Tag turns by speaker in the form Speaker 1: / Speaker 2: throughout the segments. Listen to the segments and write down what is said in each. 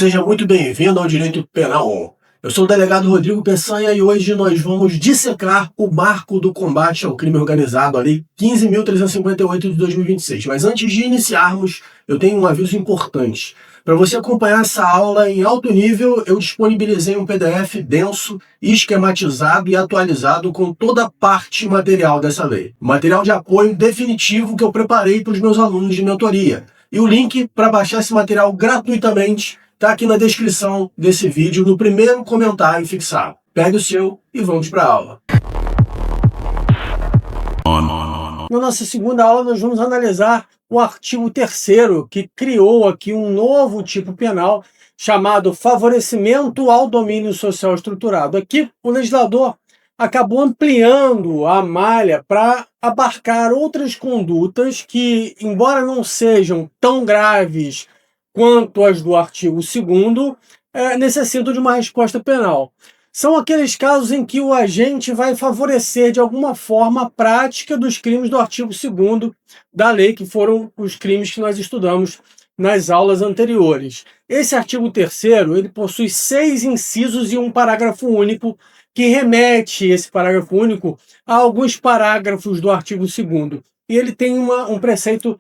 Speaker 1: Seja muito bem-vindo ao Direito Penal. Eu sou o delegado Rodrigo Peçanha e hoje nós vamos dissecar o marco do combate ao crime organizado, a Lei 15.358 de 2026. Mas antes de iniciarmos, eu tenho um aviso importante. Para você acompanhar essa aula em alto nível, eu disponibilizei um PDF denso, esquematizado e atualizado com toda a parte material dessa lei. Material de apoio definitivo que eu preparei para os meus alunos de mentoria. E o link para baixar esse material gratuitamente está aqui na descrição desse vídeo, no primeiro comentário fixado. Pegue o seu e vamos para a aula. Na nossa segunda aula, nós vamos analisar o artigo 3º, que criou aqui um novo tipo penal chamado favorecimento ao domínio social estruturado. Aqui, o legislador acabou ampliando a malha para abarcar outras condutas que, embora não sejam tão graves quanto as do artigo 2º, necessitam de uma resposta penal. São aqueles casos em que o agente vai favorecer de alguma forma a prática dos crimes do artigo 2º da lei, que foram os crimes que nós estudamos nas aulas anteriores. Esse artigo 3º, ele possui 6 incisos e um parágrafo único, que remete esse parágrafo único a alguns parágrafos do artigo 2º. E ele tem um preceito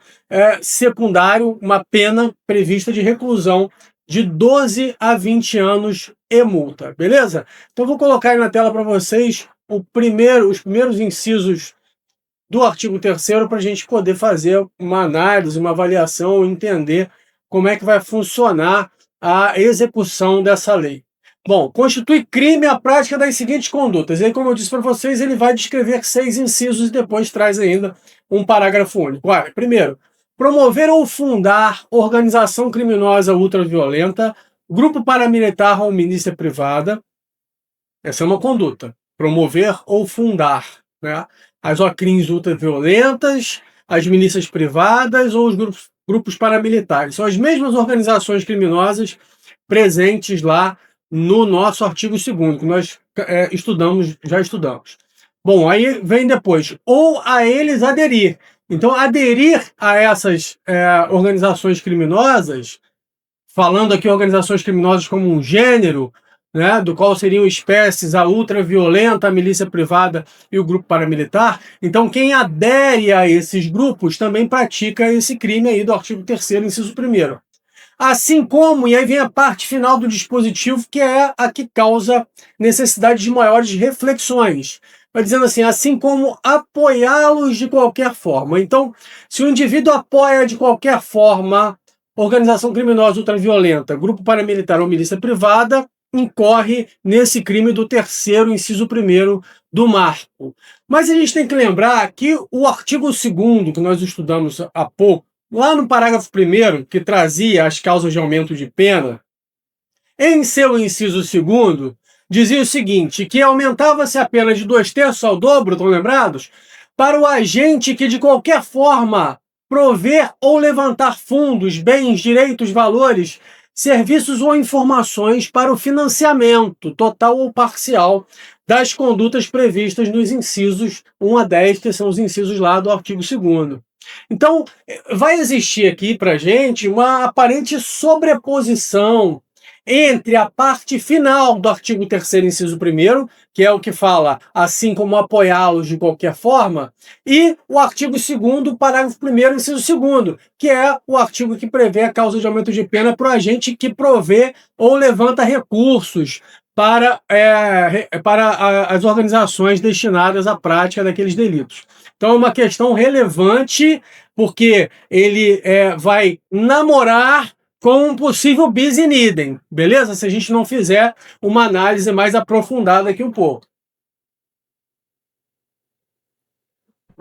Speaker 1: secundário, uma pena prevista de reclusão de 12 a 20 anos e multa, beleza? Então vou colocar aí na tela para vocês os primeiros incisos do artigo 3º para a gente poder fazer uma análise, uma avaliação, entender como é que vai funcionar a execução dessa lei. Bom, constitui crime a prática das seguintes condutas. E aí, como eu disse para vocês, ele vai descrever 6 incisos e depois traz ainda um parágrafo único. Olha, primeiro, promover ou fundar organização criminosa ultraviolenta, grupo paramilitar ou milícia privada. Essa é uma conduta. Promover ou fundar, né, as OCRIMs ultraviolentas, as milícias privadas ou os grupos paramilitares. São as mesmas organizações criminosas presentes lá no nosso artigo 2º, que nós já estudamos. Bom, aí vem depois, ou a eles aderir. Então, aderir a essas organizações criminosas, falando aqui organizações criminosas como um gênero, né, do qual seriam espécies a ultraviolenta, a milícia privada e o grupo paramilitar. Então, quem adere a esses grupos também pratica esse crime aí do artigo 3º, inciso 1º. Assim como, e aí vem a parte final do dispositivo, que é a que causa necessidade de maiores reflexões. Vai dizendo assim, assim como apoiá-los de qualquer forma. Então, se o indivíduo apoia de qualquer forma organização criminosa ultraviolenta, grupo paramilitar ou milícia privada, incorre nesse crime do 3º, inciso 1º do marco. Mas a gente tem que lembrar que o artigo 2º, que nós estudamos há pouco, lá no parágrafo 1º, que trazia as causas de aumento de pena, em seu inciso 2º, dizia o seguinte, que aumentava-se a pena de 2/3 ao dobro, estão lembrados? Para o agente que de qualquer forma prover ou levantar fundos, bens, direitos, valores, serviços ou informações para o financiamento, total ou parcial, das condutas previstas nos incisos 1 a 10, que são os incisos lá do artigo 2º. Então, vai existir aqui para a gente uma aparente sobreposição entre a parte final do artigo 3º, inciso 1º, que é o que fala assim como apoiá-los de qualquer forma, e o artigo 2º, parágrafo 1º, inciso 2º, que é o artigo que prevê a causa de aumento de pena para o agente que provê ou levanta recursos para as organizações destinadas à prática daqueles delitos. Então é uma questão relevante, porque ele vai namorar com um possível bis in idem, beleza? Se a gente não fizer uma análise mais aprofundada aqui um pouco.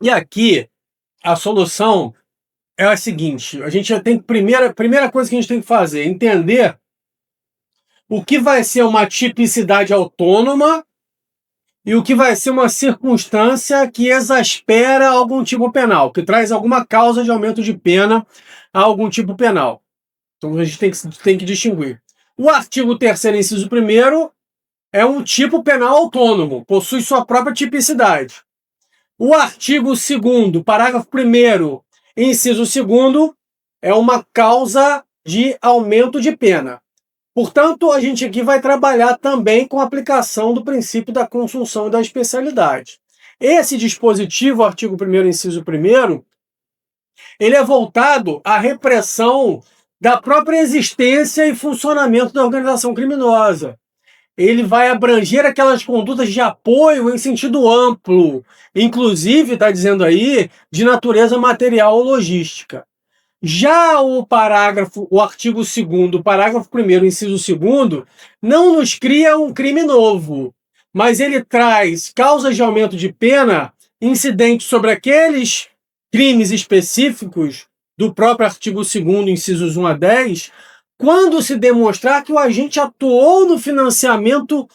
Speaker 1: E aqui, a solução é a seguinte, a gente já tem, primeira coisa que a gente tem que fazer, entender o que vai ser uma tipicidade autônoma e o que vai ser uma circunstância que exaspera algum tipo penal, que traz alguma causa de aumento de pena a algum tipo penal. Então a gente tem que distinguir. O artigo 3º, inciso 1º, é um tipo penal autônomo, possui sua própria tipicidade. O artigo 2º, parágrafo 1º, inciso 2º, é uma causa de aumento de pena. Portanto, a gente aqui vai trabalhar também com a aplicação do princípio da consunção e da especialidade. Esse dispositivo, artigo 1º, inciso 1º, ele é voltado à repressão da própria existência e funcionamento da organização criminosa. Ele vai abranger aquelas condutas de apoio em sentido amplo, inclusive, está dizendo aí, de natureza material ou logística. Já o artigo 2º, parágrafo 1º, inciso 2º, não nos cria um crime novo, mas ele traz causas de aumento de pena incidentes sobre aqueles crimes específicos do próprio artigo 2º, incisos 1 a 10, quando se demonstrar que o agente atuou no financiamento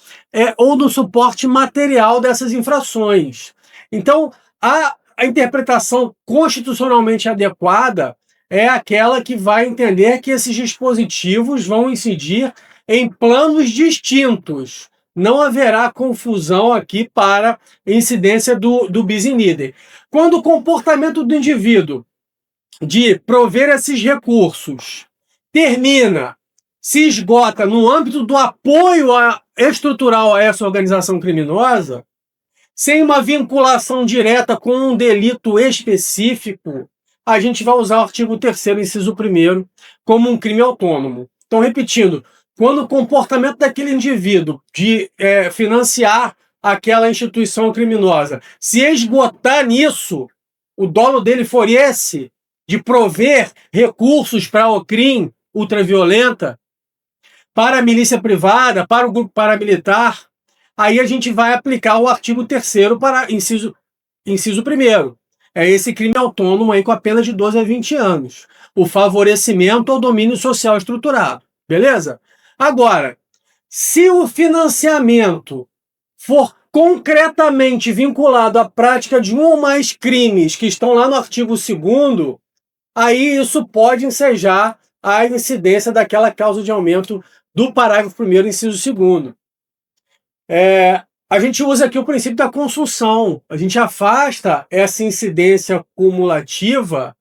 Speaker 1: ou no suporte material dessas infrações. Então, a interpretação constitucionalmente adequada é aquela que vai entender que esses dispositivos vão incidir em planos distintos. Não haverá confusão aqui para incidência do bis in idem. Quando o comportamento do indivíduo de prover esses recursos termina, se esgota no âmbito do apoio estrutural a essa organização criminosa, sem uma vinculação direta com um delito específico, a gente vai usar o artigo 3º, inciso 1º, como um crime autônomo. Então, repetindo, quando o comportamento daquele indivíduo de financiar aquela instituição criminosa se esgotar nisso, o dolo dele for esse, de prover recursos para o crime ultraviolenta, para a milícia privada, para o grupo paramilitar, aí a gente vai aplicar o artigo 3º para inciso 1º. É esse crime autônomo aí com a pena de 12 a 20 anos. O favorecimento ao domínio social estruturado. Beleza? Agora, se o financiamento for concretamente vinculado à prática de um ou mais crimes que estão lá no artigo 2º, aí isso pode ensejar a incidência daquela causa de aumento do parágrafo 1º, inciso 2º. A gente usa aqui o princípio da consunção. A gente afasta essa incidência cumulativa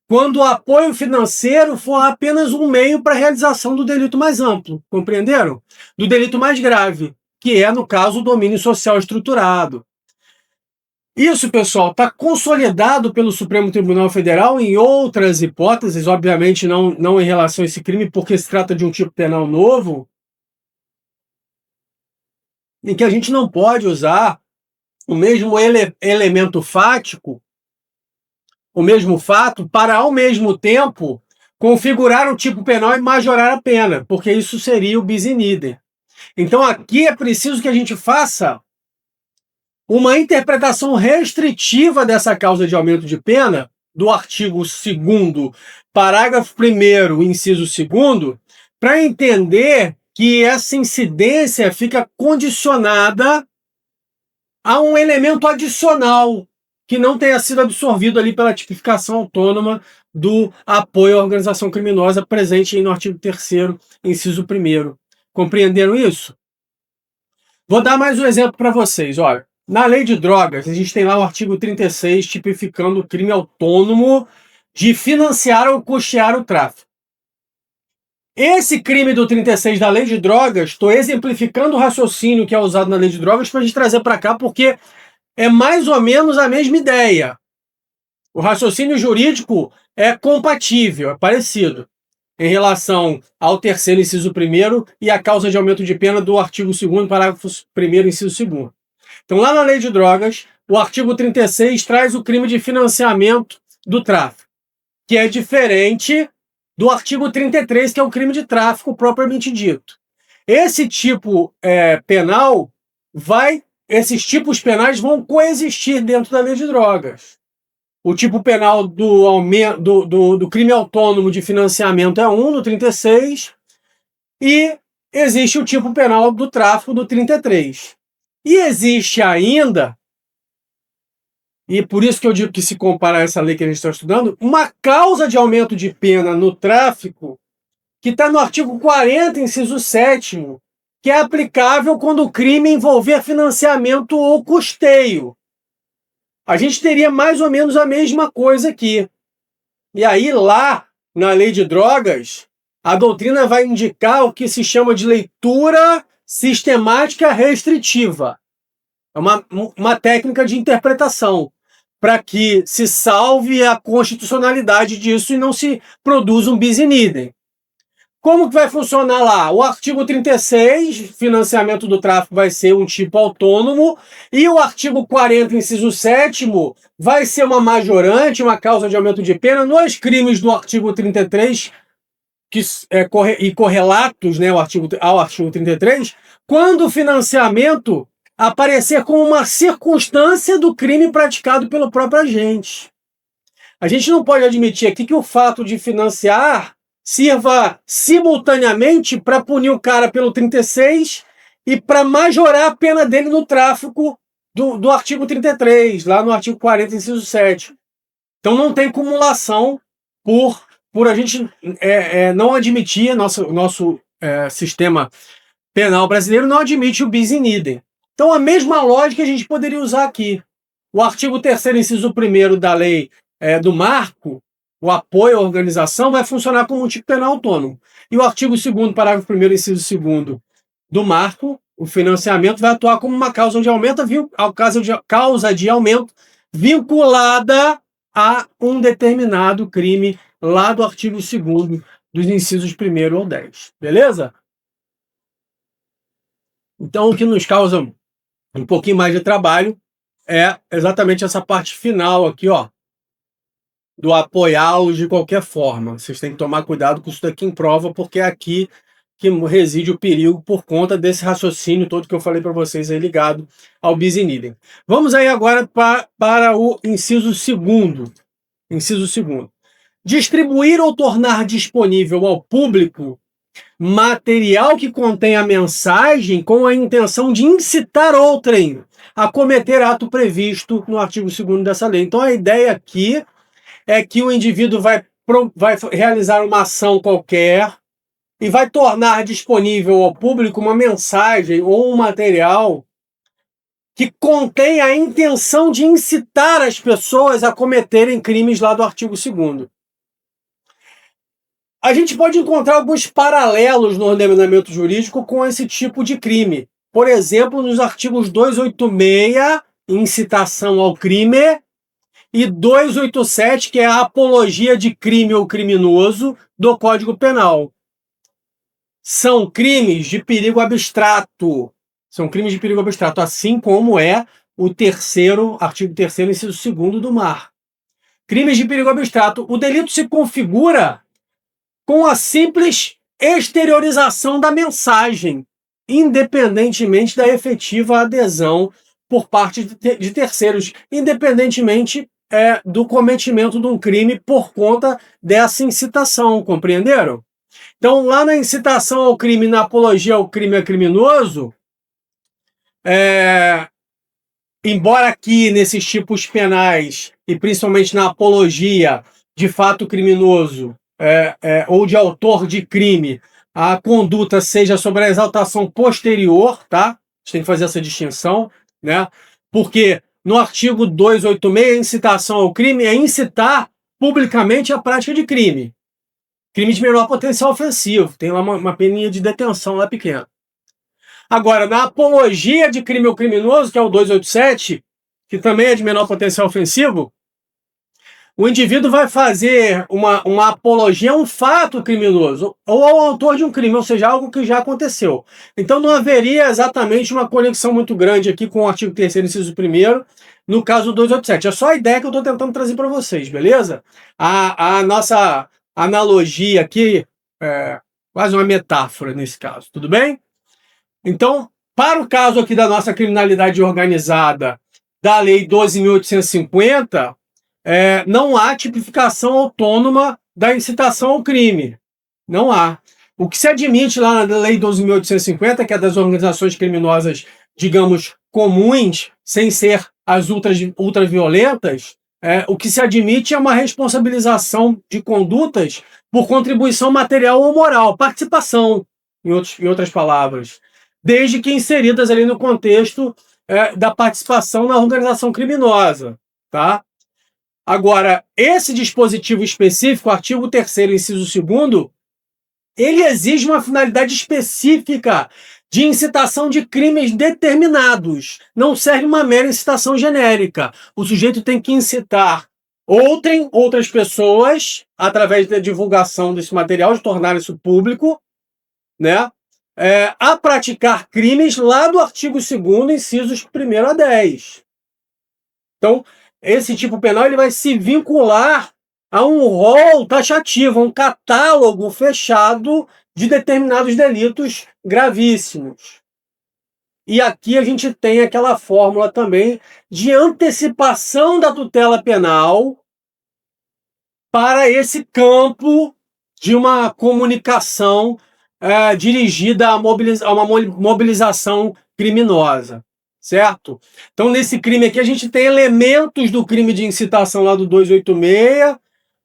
Speaker 1: quando o apoio financeiro for apenas um meio para a realização do delito mais amplo, compreenderam? Do delito mais grave, que é, no caso, o domínio social estruturado. Isso, pessoal, está consolidado pelo Supremo Tribunal Federal em outras hipóteses, obviamente não em relação a esse crime, porque se trata de um tipo penal novo, em que a gente não pode usar o mesmo elemento fático, o mesmo fato, para, ao mesmo tempo, configurar o tipo penal e majorar a pena, porque isso seria o bis in idem. Então, aqui é preciso que a gente faça uma interpretação restritiva dessa causa de aumento de pena, do artigo 2º, parágrafo 1º, inciso 2º, para entender que essa incidência fica condicionada a um elemento adicional que não tenha sido absorvido ali pela tipificação autônoma do apoio à organização criminosa presente no artigo 3º, inciso 1º. Compreenderam isso? Vou dar mais um exemplo para vocês. Olha, na lei de drogas, a gente tem lá o artigo 36 tipificando o crime autônomo de financiar ou custear o tráfico. Esse crime do 36 da lei de drogas, estou exemplificando o raciocínio que é usado na lei de drogas para a gente trazer para cá, porque é mais ou menos a mesma ideia. O raciocínio jurídico é compatível, é parecido, em relação ao 3º, inciso 1º, e a causa de aumento de pena do artigo 2º, parágrafo 1º, inciso 2º. Então, lá na lei de drogas, o artigo 36 traz o crime de financiamento do tráfico, que é diferente do artigo 33, que é o crime de tráfico propriamente dito. Esse tipo penal esses tipos penais vão coexistir dentro da lei de drogas. O tipo penal do crime autônomo de financiamento é 1 no 36 e existe o tipo penal do tráfico do 33. E existe ainda, e por isso que eu digo que se compara a essa lei que a gente está estudando, uma causa de aumento de pena no tráfico que está no artigo 40, inciso 7º, que é aplicável quando o crime envolver financiamento ou custeio. A gente teria mais ou menos a mesma coisa aqui. E aí, lá na lei de drogas, A doutrina vai indicar o que se chama de leitura sistemática restritiva. É uma técnica de interpretação para que se salve a constitucionalidade disso e não se produza um bis in idem. Como que vai funcionar lá? O artigo 36, financiamento do tráfico, vai ser um tipo autônomo, e o artigo 40, inciso 7º, vai ser uma majorante, uma causa de aumento de pena nos crimes do artigo 33, e correlatos, né, ao artigo 33, quando o financiamento aparecer como uma circunstância do crime praticado pelo próprio agente. A gente não pode admitir aqui que o fato de financiar sirva simultaneamente para punir o cara pelo 36 e para majorar a pena dele no tráfico do artigo 33, lá no artigo 40, inciso 7. Então não tem cumulação por a gente não admitir, nosso sistema penal brasileiro não admite o bis in idem. Então a mesma lógica a gente poderia usar aqui. O artigo 3º, inciso 1º da lei do marco, o apoio à organização, vai funcionar como um tipo penal autônomo. E o artigo 2º, parágrafo 1º, inciso 2º do marco, o financiamento vai atuar como uma causa de aumento, causa de aumento vinculada a um determinado crime lá do artigo 2º dos incisos 1º ao 10. Beleza? Então, o que nos causa um pouquinho mais de trabalho é exatamente essa parte final aqui, ó, do apoiá-los de qualquer forma. Vocês têm que tomar cuidado com isso daqui em prova, porque é aqui que reside o perigo por conta desse raciocínio todo que eu falei para vocês aí ligado ao bis in idem. Vamos aí agora para o inciso 2º. Inciso 2º. Distribuir ou tornar disponível ao público material que contém a mensagem com a intenção de incitar outrem a cometer ato previsto no artigo 2º dessa lei. Então a ideia aqui é que o indivíduo vai realizar uma ação qualquer e vai tornar disponível ao público uma mensagem ou um material que contém a intenção de incitar as pessoas a cometerem crimes lá do artigo 2º. A gente pode encontrar alguns paralelos no ordenamento jurídico com esse tipo de crime. Por exemplo, nos artigos 286, incitação ao crime, e 287, que é a apologia de crime ou criminoso do Código Penal. São crimes de perigo abstrato. São crimes de perigo abstrato, assim como é o artigo 3º, inciso 2º do MAR. Crimes de perigo abstrato. O delito se configura com a simples exteriorização da mensagem, independentemente da efetiva adesão por parte de terceiros, independentemente do cometimento de um crime por conta dessa incitação, compreenderam? Então, lá na incitação ao crime, na apologia ao crime criminoso, embora aqui nesses tipos penais, e principalmente na apologia de fato criminoso, ou de autor de crime, a conduta seja sobre a exaltação posterior, tá? A gente tem que fazer essa distinção, né? Porque no artigo 286, a incitação ao crime é incitar publicamente a prática de crime. Crime de menor potencial ofensivo. Tem lá uma peninha de detenção lá pequena. Agora, na apologia de crime ou criminoso, que é o 287, que também é de menor potencial ofensivo, o indivíduo vai fazer uma apologia a um fato criminoso ou ao autor de um crime, ou seja, algo que já aconteceu. Então não haveria exatamente uma conexão muito grande aqui com o artigo 3º, inciso 1º, no caso do 287. É só a ideia que eu estou tentando trazer para vocês, beleza? A nossa analogia aqui é quase uma metáfora nesse caso, tudo bem? Então, para o caso aqui da nossa criminalidade organizada, da Lei 12.850, não há tipificação autônoma da incitação ao crime. Não há. O que se admite lá na Lei 12.850, que é das organizações criminosas, digamos, comuns, sem ser as ultraviolentas, o que se admite é uma responsabilização de condutas por contribuição material ou moral, participação, em outras palavras, desde que inseridas ali no contexto da participação na organização criminosa, tá? Agora, esse dispositivo específico, artigo 3º, inciso 2º, ele exige uma finalidade específica de incitação de crimes determinados. Não serve uma mera incitação genérica. O sujeito tem que incitar outras pessoas, através da divulgação desse material, de tornar isso público, né, a praticar crimes lá do artigo 2º, incisos 1º a 10. Então, esse tipo penal ele vai se vincular a um rol taxativo, a um catálogo fechado de determinados delitos gravíssimos. E aqui a gente tem aquela fórmula também de antecipação da tutela penal para esse campo de uma comunicação dirigida a uma mobilização criminosa, certo? Então, nesse crime aqui, a gente tem elementos do crime de incitação lá do 286,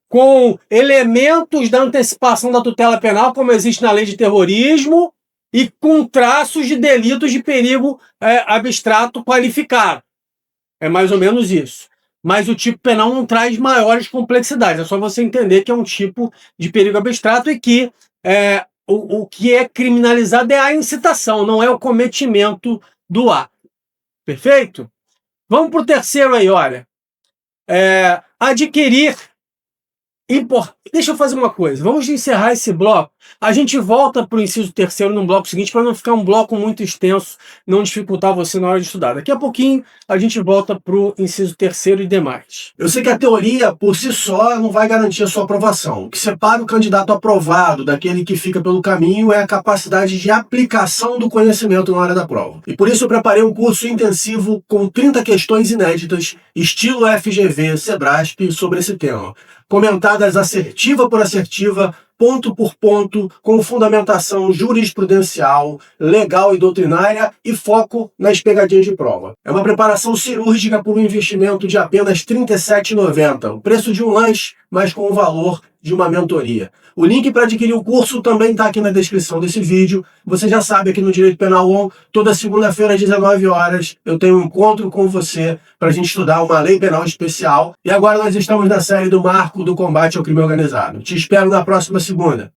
Speaker 1: com elementos da antecipação da tutela penal, como existe na lei de terrorismo, e com traços de delitos de perigo abstrato qualificado. É mais ou menos isso. Mas o tipo penal não traz maiores complexidades. É só você entender que é um tipo de perigo abstrato e que o que é criminalizado é a incitação, não é o cometimento do ato. Perfeito? Vamos para o terceiro aí, olha. Adquirir. Deixa eu fazer uma coisa. Vamos encerrar esse bloco. A gente volta para o inciso 3º no bloco seguinte, para não ficar um bloco muito extenso, não dificultar você na hora de estudar. Daqui a pouquinho a gente volta para o inciso 3º e demais.
Speaker 2: Eu sei que a teoria, por si só, não vai garantir a sua aprovação. O que separa o candidato aprovado daquele que fica pelo caminho é a capacidade de aplicação do conhecimento na hora da prova. E por isso eu preparei um curso intensivo com 30 questões inéditas, estilo FGV, Sebrasp, sobre esse tema, comentadas assertiva por assertiva, ponto por ponto, com fundamentação jurisprudencial, legal e doutrinária e foco nas pegadinhas de prova. É uma preparação cirúrgica por um investimento de apenas R$ 37,90, o preço de um lanche, mas com o valor de uma mentoria. O link para adquirir o curso também está aqui na descrição desse vídeo. Você já sabe, aqui no Direito Penal On, toda segunda-feira às 19 horas, eu tenho um encontro com você para a gente estudar uma lei penal especial. E agora nós estamos na série do Marco do Combate ao Crime Organizado. Te espero na próxima segunda.